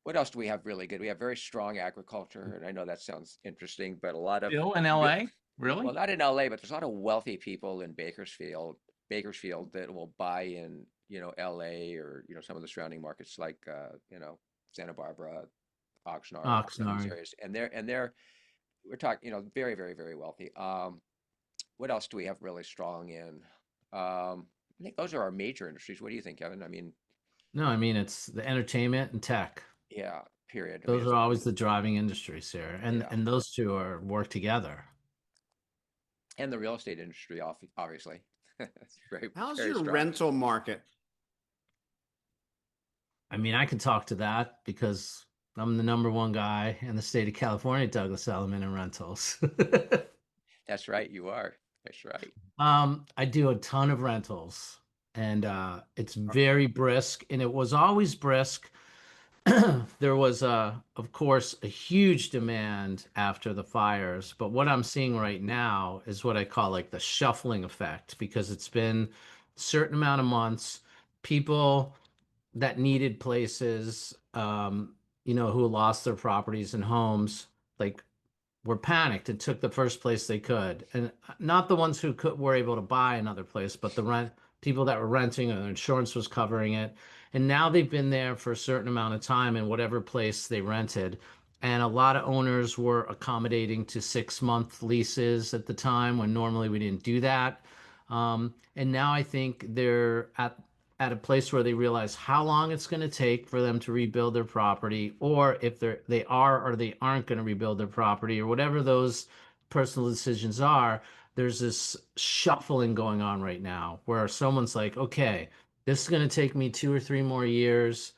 What else do we have really good? We have very strong agriculture, and I know that sounds interesting, but a lot of Still in re- LA? well, Really? not in LA, but there's a lot of wealthy people in Bakersfield that will buy in, LA or, some of the surrounding markets like, Santa Barbara, Oxnard, some of these Oxnard. areas. And we're talking, very, very, very wealthy. What else do we have really strong in? I think those are our major industries. What do you think, Kevin? I mean, No, I mean it's the entertainment and tech. yeah, period. I mean, Those are always the driving industries here, and yeah. and those two are work together. And the real estate industry, obviously. It's very, How's very your strong. rental market? I mean, I can talk to that because I'm the number one guy in the state of California, Douglas Elliman in rentals. That's right, you are. That's right. I do a ton of rentals and it's very brisk and it was always brisk. There was of course a huge demand after the fires, but what I'm seeing right now is what I call like the shuffling effect because it's been a certain amount of months, people that needed places, who lost their properties and homes, like were panicked and took the first place they could, and not the ones who were able to buy another place, but the rent people that were renting and their insurance was covering it. And now they've been there for a certain amount of time in whatever place they rented. And a lot of owners were accommodating to 6-month leases at the time when normally we didn't do that. And now I think they're at a place where they realize how long it's going to take for them to rebuild their property, or if they are or they aren't going to rebuild their property, or whatever those personal decisions are. There's this shuffling going on right now where someone's like, okay, this is going to take me 2 or 3 more years.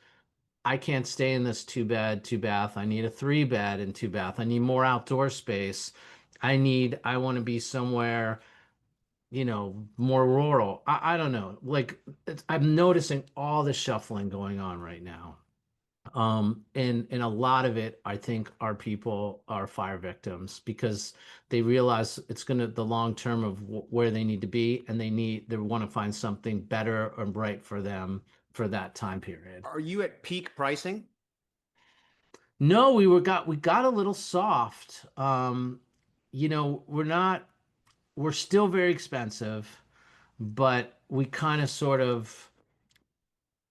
I can't stay in this 2 bed, 2 bath. I need a 3 bed and 2 bath. I need more outdoor space. I want to be somewhere, more rural. I don't know. Like I'm noticing all the shuffling going on right now. And a lot of it, I think, are fire victims because they realize it's gonna the long term of where they need to be, and they want to find something better or right for them for that time period. Are you at peak pricing? No, we got a little soft. We're still very expensive, but we kind of sort of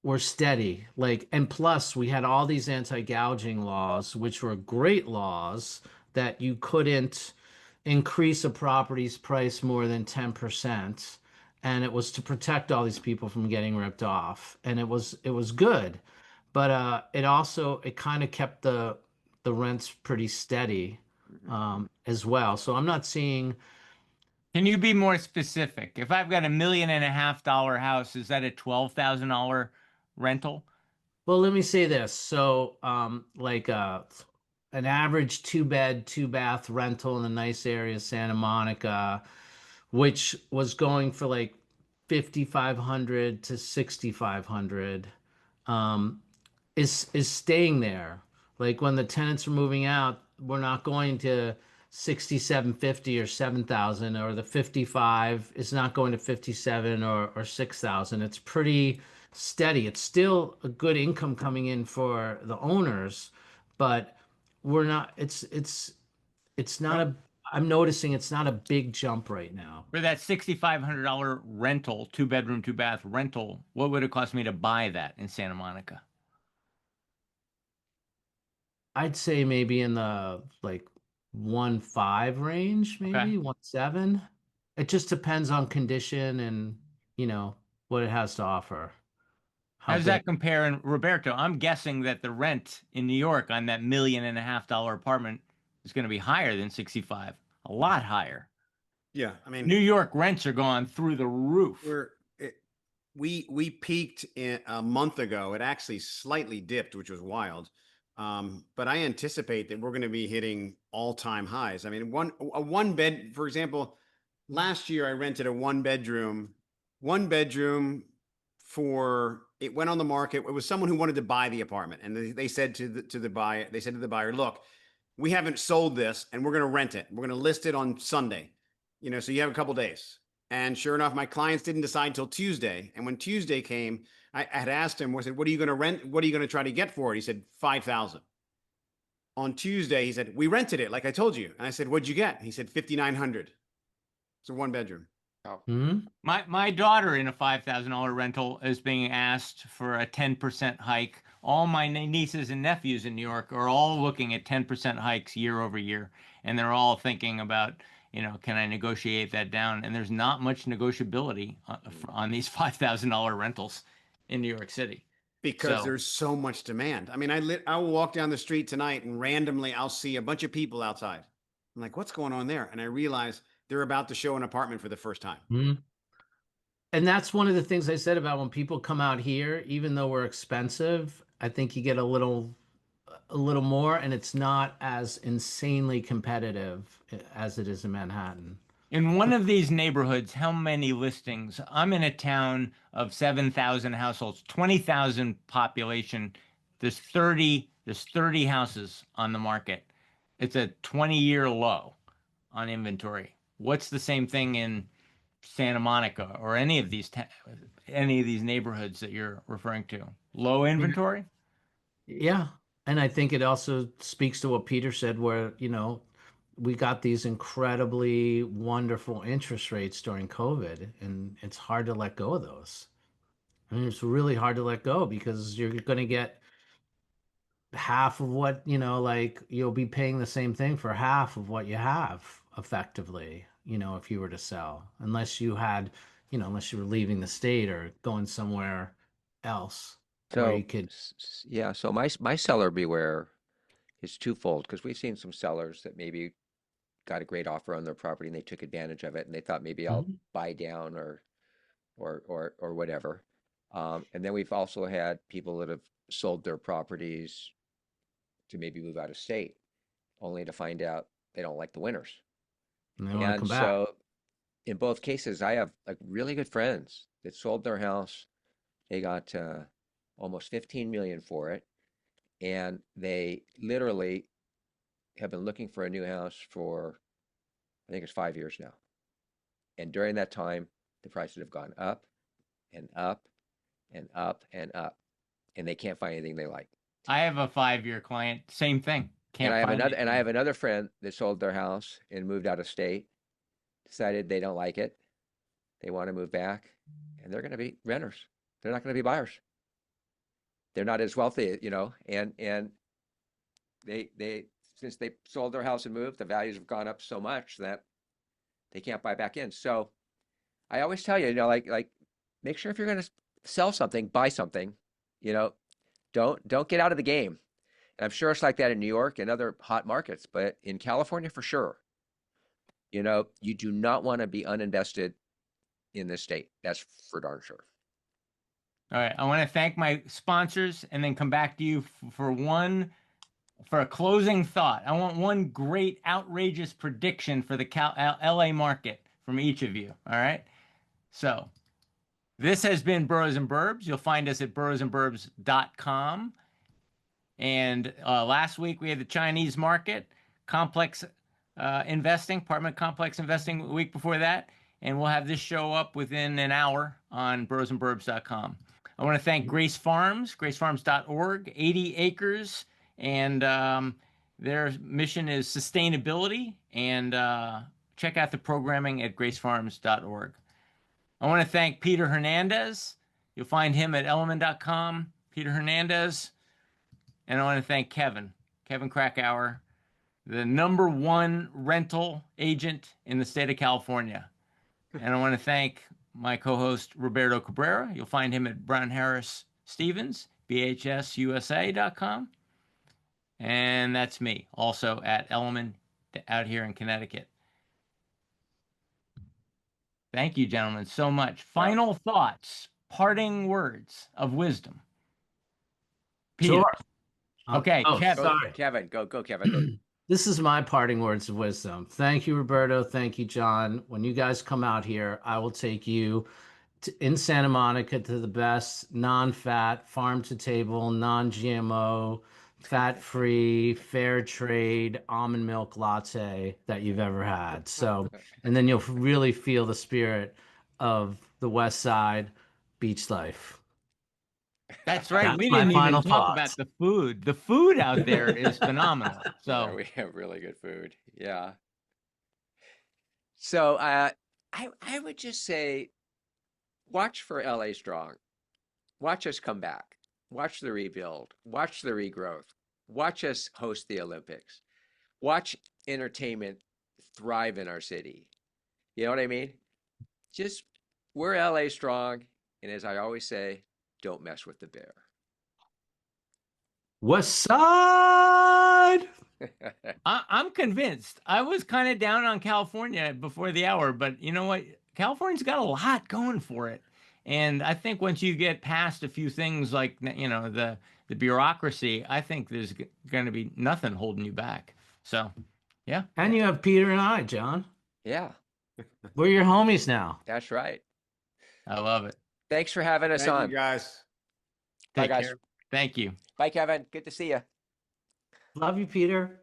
were steady. Like, and plus we had all these anti-gouging laws, which were great laws that you couldn't increase a property's price more than 10%. And it was to protect all these people from getting ripped off. And it was good. But it kind of kept the rents pretty steady as well. So I'm not seeing. Can you be more specific? If I've got $1.5 million house, is that a $12,000 rental? Well, let me say this. So, like an average 2 bed, 2 bath rental in a nice area of Santa Monica, which was going for like 5,500 to 6,500, um, is staying there. Like when the tenants are moving out, we're not going to 6,750 or 7,000, or the 55 is not going to 57 or 6,000. It's pretty steady. It's still a good income coming in for the owners, but we're not. It's not a. I'm noticing it's not a big jump right now. For that $6,500 rental, 2 bedroom, 2 bath rental, what would it cost me to buy that in Santa Monica? I'd say maybe in the like 1.5 range, Okay. maybe 1.7. It just depends on condition and what it has to offer. How How does big? that compare in Roberto? I'm guessing that the rent in New York on that $1.5 million apartment is going to be higher than 65, a lot higher. Yeah, I mean, New York rents are going through the roof. we peaked a month ago. It actually slightly dipped, which was wild. But I anticipate that we're going to be hitting all-time highs. I mean, a one bed, for example, last year I rented a one bedroom for it went on the market. It was someone who wanted to buy the apartment, and they said to the buyer, they said to the buyer, "Look, we haven't sold this, and we're going to rent it. We're going to list it on Sunday, so you have a couple days." And sure enough, my clients didn't decide till Tuesday. And when Tuesday came, I had asked him, I said, "What are you going to rent? What are you going to try to get for it?" He said, 5,000. On Tuesday, he said, "We rented it, like I told you." And I said, "What'd you get?" He said, 5,900. It's a one bedroom. Oh, Hmm. My daughter in a $5,000 rental is being asked for a 10% hike. All my nieces and nephews in New York are all looking at 10% hikes year over year, and they're all thinking about, can I negotiate that down? And there's not much negotiability on these $5,000 rentals in New York City. Because So there's so much demand. I mean, I will walk down the street tonight and randomly I'll see a bunch of people outside. I'm like, what's going on there? And I realize they're about to show an apartment for the first time. Mhm. And that's one of the things I said about when people come out here, even though we're expensive, I think you get a little more, and it's not as insanely competitive as it is in Manhattan. In one of these neighborhoods, how many listings? I'm in a town of 7,000 households, 20,000 population. There's 30 houses on the market. It's a 20-year low on inventory. What's the same thing in Santa Monica or any of these neighborhoods that you're referring to? Low inventory? Yeah. And I think it also speaks to what Peter said, where, we got these incredibly wonderful interest rates during COVID, and it's hard to let go of those. I mean, it's really hard to let go because you're going to get half of what, like you'll be paying the same thing for half of what you have effectively, if you were to sell, unless you had, unless you were leaving the state or going somewhere else where you So, could. yeah, so my seller beware is twofold because we've seen some sellers that maybe got a great offer on their property and they took advantage of it and they thought maybe I'll Mhm. buy down or whatever. And then we've also had people that have sold their properties to maybe move out of state, only to find out they don't like the winters. And they want to And come back. so in both cases, I have like really good friends that sold their house. They got almost 15 million for it, and they literally have been looking for a new house for I think it's 5 years now. And during that time, the prices have gone up and up and up and up, and they can't find anything they like. I have a 5-year client, same thing. Can't find And I it. have another friend that sold their house and moved out of state, decided they don't like it, they want to move back, and they're going to be renters. They're not going to be buyers. They're not as wealthy, and they since they sold their house and moved, the values have gone up so much that they can't buy back in. So I always tell you, like make sure if you're going to sell something, buy something, you know, don't get out of the game. And I'm sure it's like that in New York and other hot markets, but in California for sure, you do not want to be uninvested in this state. That's for darn sure. All right. I want to thank my sponsors and then come back to you for a closing thought. I want one great outrageous prediction for the LA market from each of you. All right. So this has been Boroughs and Burbs. You'll find us at boroughsandburbs.com. And last week we had the Chinese market, complex investing, apartment complex investing the week before that. And we'll have this show up within an hour on boroughsandburbs.com. I want to thank Grace Farms, gracefarms.org, 80 acres. And their mission is sustainability. And check out the programming at gracefarms.org. I want to thank Peter Hernandez. You'll find him at elliman.com. Peter Hernandez. And I want to thank Kevin Krakower, the #1 rental agent in the state of California. And I want to thank my co-host, Roberto Cabrera. You'll find him at Brown Harris Stevens, bhsusa.com. And that's me, also at Elliman out here in Connecticut. Thank you, gentlemen, so much. Final thoughts, parting words of wisdom. Peter. Sure. Okay, Kevin. Sorry. Kevin, go, Kevin. This is my parting words of wisdom. Thank you, Roberto. Thank you, John. When you guys come out here, I will take you in Santa Monica to the best non-fat, farm-to-table, non-GMO, fat-free, fair trade almond milk latte that you've ever had. So, and then you'll really feel the spirit of the West Side beach life. That's right. That's We my didn't even final talk thoughts. about the food. The food out there is phenomenal. Yeah, So we have really good food. Yeah. So I would just say, watch for LA Strong. Watch us come back. Watch the rebuild. Watch the regrowth. Watch us host the Olympics. Watch entertainment thrive in our city. You know what I mean? Just we're LA Strong, and as I always say, don't mess with the bear. West Side. I'm convinced. I was kind of down on California before the hour, but you know what? California's got a lot going for it. And I think once you get past a few things like, you know, the bureaucracy, I think there's going to be nothing holding you back. So, yeah. And you have Peter and I, John. Yeah, We're your homies now. that's right. I love it. Thanks for having us Thank on. you, guys. Bye, Take guys. care. Thank you. Bye, Kevin. Good to see you. Love you, Peter.